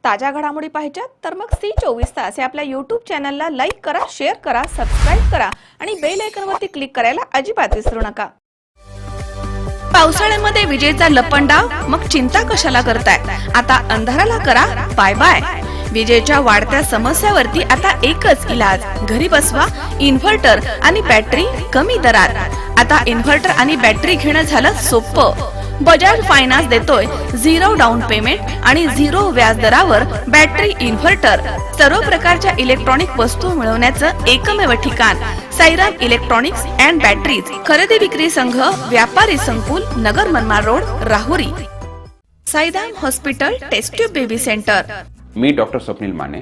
ताज्या घडामोडी पाहिजेत तर मग C24 तास या आपल्या YouTube चॅनलला लाईक करा, शेअर करा, सबस्क्राइब करा आणि बेल आयकॉनवरती क्लिक करायला अजिबात विसरू नका। पावसाळ्यामध्ये विजेचा लपंडाव, मग चिंता कशाला करताय? आता अंधाराला करा बाय बाय। विजेच्या वाढत्या समस्यावरती आता एकच इलाज, घरी बसवा इन्व्हर्टर आणि बॅटरी कमी दरात। आता इन्व्हर्टर आणि बॅटरी घेणं झालं सोपं। बजाज फायनान्स देतोय 0 डाऊन पेमेंट आणि 0 व्याज दरावर बॅटरी इन्व्हर्टर। सर्व प्रकारच्या इलेक्ट्रॉनिक वस्तू मिळवण्याचं एकमेव ठिकाण साईराम इलेक्ट्रॉनिक्स अँड बॅटरीज। खरेदी विक्री संघ, व्यापारी संकुल, Nagar Manmad road, Rahuri. Sairam hospital test tube baby centre. मी डॉक्टर स्वप्नील माने,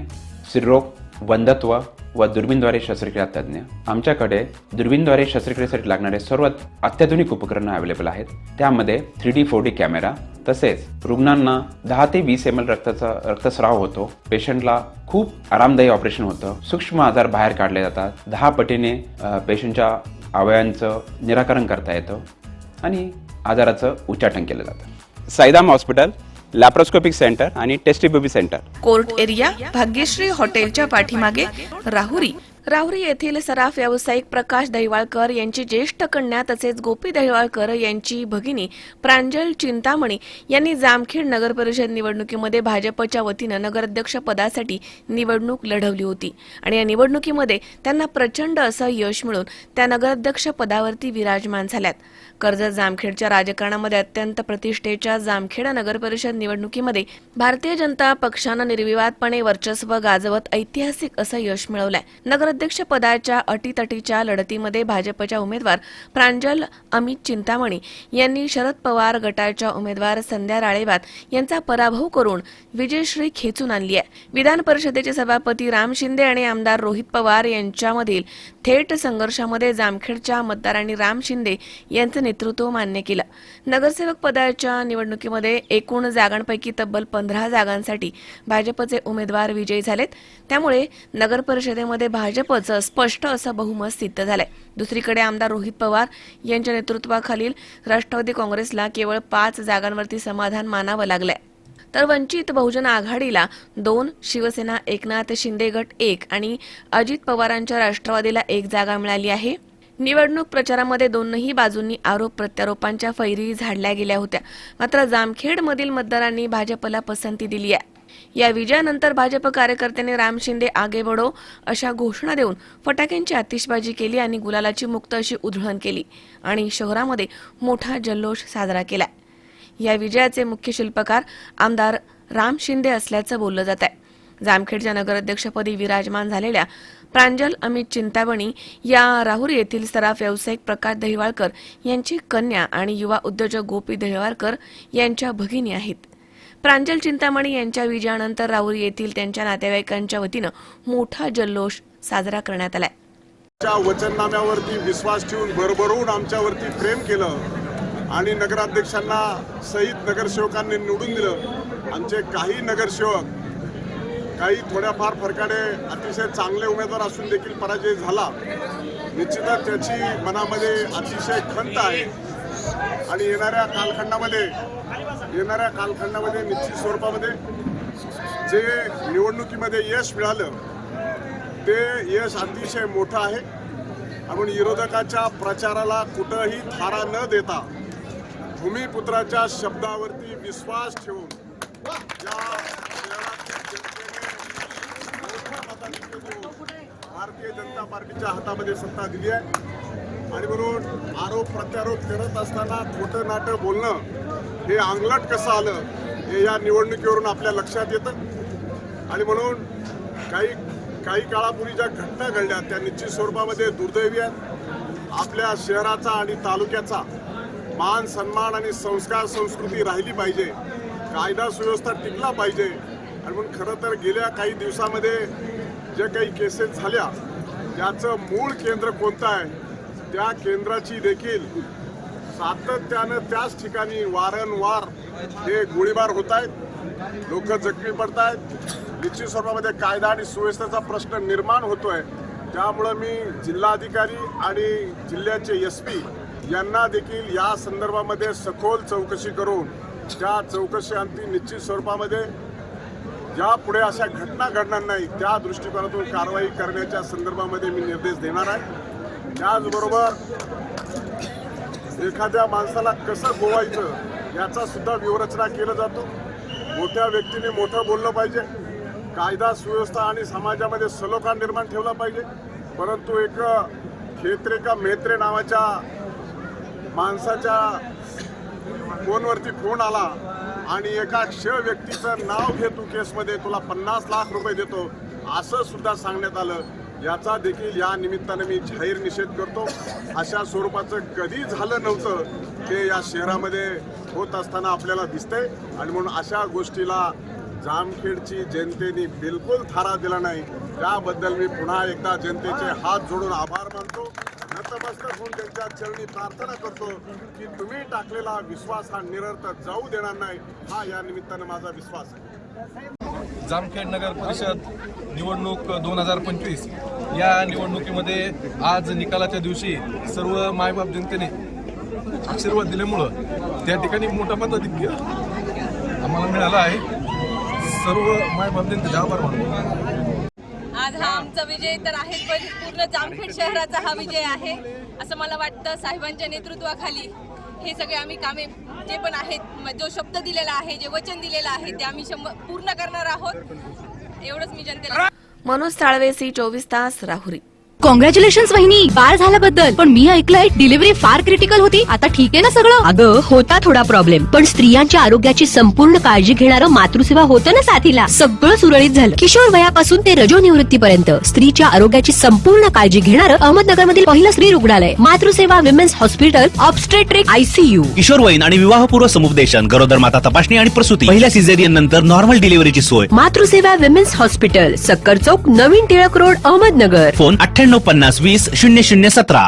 स्त्रीरोग, वंध्यत्व व दुर्बीणद्वारे शस्त्रक्रिया तज्ञ। आमच्याकडे दुर्बीणद्वारे शस्त्रक्रियेसाठी लागणारे सर्व अत्याधुनिक उपकरणं अवेलेबल आहेत। त्यामध्ये 3D 4D कॅमेरा, तसेच रुग्णांना 10 ते 20 ml रक्तस्राव होतो। पेशंटला खूप आरामदायी ऑपरेशन होतं। सूक्ष्म आजार बाहेर काढले जातात। 10 पटीने पेशंटच्या अवयवांचं निराकरण करता येतं आणि आजाराचं उच्चाटन केलं जातं। साईराम हॉस्पिटल, लॅप्रोस्कोपिक सेंटर आणि test baby centre, court area, Bhagyashree हॉटेलच्या पाठीमागे, राहुरी। राहुरी येथील सराफ व्यावसायिक प्रकाश दहिवाळकर यांची ज्येष्ठ कन्या तसेच गोपी दहिवाळकर यांची भगिनी प्रांजल चिंतामणी यांनी जामखेड नगर परिषद निवडणुकीमध्ये भाजपच्या वतीनं नगराध्यक्ष पदासाठी निवडणूक लढवली होती आणि या निवडणुकीमध्ये त्यांना प्रचंड असं यश मिळून त्या नगराध्यक्ष पदावरती विराजमान झाल्यात। कर्जत जामखेडच्या राजकारणामध्ये अत्यंत प्रतिष्ठेच्या जामखेड नगर परिषद निवडणुकीमध्ये भारतीय जनता पक्षानं निर्विवादपणे वर्चस्व गाजवत ऐतिहासिक असं यश मिळवलंय। नगराध्यक्ष पदाच्या अटीतटीच्या लढतीमध्ये भाजपच्या उमेदवार प्रांजल अमित चिंतामणी यांनी शरद पवार गटाच्या उमेदवार संध्या राळेवात यांचा पराभव करून विजयश्री खेचून आणली आहे। विधान परिषदेचे सभापती राम शिंदे आणि आमदार रोहित पवार यांच्यामधील थेट संघर्षामध्ये जामखेडच्या मतदारांनी राम शिंदे यांचं नेतृत्व मान्य केलं। नगरसेवक पदाच्या निवडणुकीमध्ये एकूण जागांपैकी तब्बल 15 जागांसाठी भाजपचे उमेदवार विजयी झालेत। त्यामुळे नगर परिषदेमध्ये भाजपचं स्पष्ट असं बहुमत सिद्ध झालंय। दुसरीकडे आमदार रोहित पवार यांच्या नेतृत्वाखालील राष्ट्रवादी काँग्रेसला केवळ 5 जागांवरती समाधान मानावं लागलंय, तर वंचित बहुजन आघाडीला 2, शिवसेना एकनाथ शिंदे गट 1 आणि अजित पवारांच्या राष्ट्रवादीला 1 जागा मिळाली आहे। निवडणूक प्रचारामध्ये दोन्ही बाजूंनी आरोप प्रत्यारोपांच्या फैरी झाडल्या गेल्या होत्या, मात्र जामखेडमधील मतदारांनी भाजपला पसंती दिली आहे। या विजयानंतर भाजप कार्यकर्त्यांनी राम शिंदे आगे बढो अशा घोषणा देऊन फटाक्यांची आतिषबाजी केली आणि गुलालाची मुक्त अशी उधळण केली आणि शहरामध्ये मोठा जल्लोष साजरा केला। या विजयाचे मुख्य शिल्पकार आमदार राम शिंदे असल्याचं बोललं जात आहे। जामखेडच्या नगराध्यक्षपदी विराजमान झालेल्या प्रांजल अमित चिंतामणी या राहुरी येथील सराफ व्यावसायिक प्रकाश दहिवाळकर यांची कन्या आणि युवा उद्योजक गोपी दहिवाळकर यांच्या भगिनी आहेत। प्रांजल चिंतामणी यांच्या विजयानंतर राहुरी येथील त्यांच्या नातेवाईकांच्या वतीनं मोठा जल्लोष साजरा करण्यात आलाय। वचननाम्यावरती विश्वास ठेवून भरभरून आमच्यावरती प्रेम केलं आणि नगराध्यक्षांना सहित नगरसेवकांनी निवडून दिलं। आमचे काही नगरसेवक काही थोड्याफार फरकाने अतिशय चांगले उमेदवार असून देखील पराजय झाला। निश्चितच त्याची मनामध्ये अतिशय खंत आहे आणि येणाऱ्या कालखंडामध्ये निश्चित स्वरूपामध्ये जे निवडणुकीमध्ये यश मिळालं ते यश अतिशय मोठं आहे। आपण विरोधकाच्या प्रचाराला कुठंही थारा न देता भूमिपुत्राच्या शब्दावरती विश्वास ठेवून भारतीय जनता पार्टीच्या हातामध्ये सत्ता दिली आहे आणि म्हणून आरोप प्रत्यारोप करत असताना खोटं नाटं बोलणं हे अंगलट कसं आलं हे या निवडणुकीवरून आपल्या लक्षात येतं आणि म्हणून काही काळापूर्वी ज्या घटना घडल्या त्या निश्चित स्वरूपामध्ये दुर्दैवी आहेत। आपल्या शहराचा आणि तालुक्याचा मान सन्मान आणि संस्कार संस्कृती राहिली पाहिजे, कायदा सुव्यवस्था टिकला पाहिजे आणि म्हणून खरं तर गेल्या काही दिवसामध्ये जे काही केसेस झाल्या त्याचं मूळ केंद्र कोणतं आहे त्या केंद्राची देखील सातत्यानं त्याच ठिकाणी वारंवार हे गोळीबार होत आहेत, लोक जखमी पडत आहेत। निश्चित स्वरूपामध्ये कायदा आणि सुव्यवस्थेचा प्रश्न निर्माण होतोय। त्यामुळं मी जिल्हाधिकारी आणि जिल्ह्याचे SP यांना देखील या संदर्भामध्ये सखोल चौकशी करून त्या चौकशी अंती निश्चित स्वरूपामध्ये ज्या पुढे अशा घटना घडणार नाही त्या दृष्टिकोनातून कारवाई करण्याच्या संदर्भामध्ये मी निर्देश देणार आहे. त्याचबरोबर एखाद्या माणसाला कसं गोवायचं याचा सुद्धा व्यूहरचना केलं जातो. मोठ्या व्यक्तीने मोठं बोललं पाहिजे, कायदा सुव्यवस्था आणि समाजामध्ये सलोखा निर्माण ठेवला पाहिजे. परंतु एक खेत्रे का मेत्रे नावाच्या माणसाच्या फोनवरती फोन आला आणि एका व्यक्तीचं नाव घे तू केसमध्ये, तुला 50 लाख रुपये देतो, असं सुद्धा सांगण्यात आलं. याचा देखील या निमित्तानं मी जाहीर निषेध करतो. अशा स्वरूपाचं कधी झालं नव्हतं ते या शहरामध्ये होत असताना आपल्याला दिसतंय आणि म्हणून अशा गोष्टीला जामखेडची जनतेने बिलकुल थारा दिला नाही. त्याबद्दल मी पुन्हा एकदा जनतेचे हात जोडून आभार मानतो, नतमस्तक होऊन त्यांच्या चरणी प्रार्थना करतो की तुम्ही टाकलेला विश्वास हा निरर्थ जाऊ देणार नाही, हा या निमित्तानं माझा विश्वास आहे. जामखेड नगर परिषद निवडणूक 2025 या निवडणुकीमध्ये आज निकालाच्या दिवशी सर्व मायबाप जनतेने आशीर्वाद दिल्यामुळं त्या ठिकाणी मोठा मताधिक्य आम्हाला मिळाला आहे. सर्व मायबाप जनतेचे आभार मानतो. आज हा आमचा विजय तर आहे, पण पूर्ण जामखेड शहराचा हा विजय आहे असं मला वाटतं. साहेबांच्या नेतृत्वाखाली हे सगळे आम्ही कामे जे पण आहेत, जो शब्द दिलेला आहे, जे वचन दिलेलं आहे ते आम्ही पूर्ण करणार आहोत. एवढंच मी जनतेला. मनोज साळवे, C24 तास, राहुरी. कॉंग्रॅच्युलेशन्स वहिनी, बाळ झाल्याबद्दल. पण मी ऐकलंय डिलिव्हरी फार क्रिटिकल होती. आता ठीक आहे ना सगळं? अगं होता थोडा प्रॉब्लेम, पण स्त्रियांच्या आरोग्याची संपूर्ण काळजी घेणारं मातृसेवा होतं ना साथीला. सगळं सुरळीत झालं. किशोर वयापासून ते रजोनिवृत्तीपर्यंत स्त्रीच्या आरोग्याची संपूर्ण काळजी घेणारं अहमदनगरमधील पहिलं स्त्री रुग्णालय Matruseva women's hospital, obstetric ICU. किशोरवयीन आणि विवाहपूर्व समुपदेशन, गरोदर माता तपासणी आणि प्रसूती, पहिल्या सिझेरियन नंतर नॉर्मल डिलिव्हरीची सोय. मातृसेवा विमेन्स हॉस्पिटल, सक्कर चौक, नवीन टिळक रोड, अहमदनगर. फोन 9850 20 0017.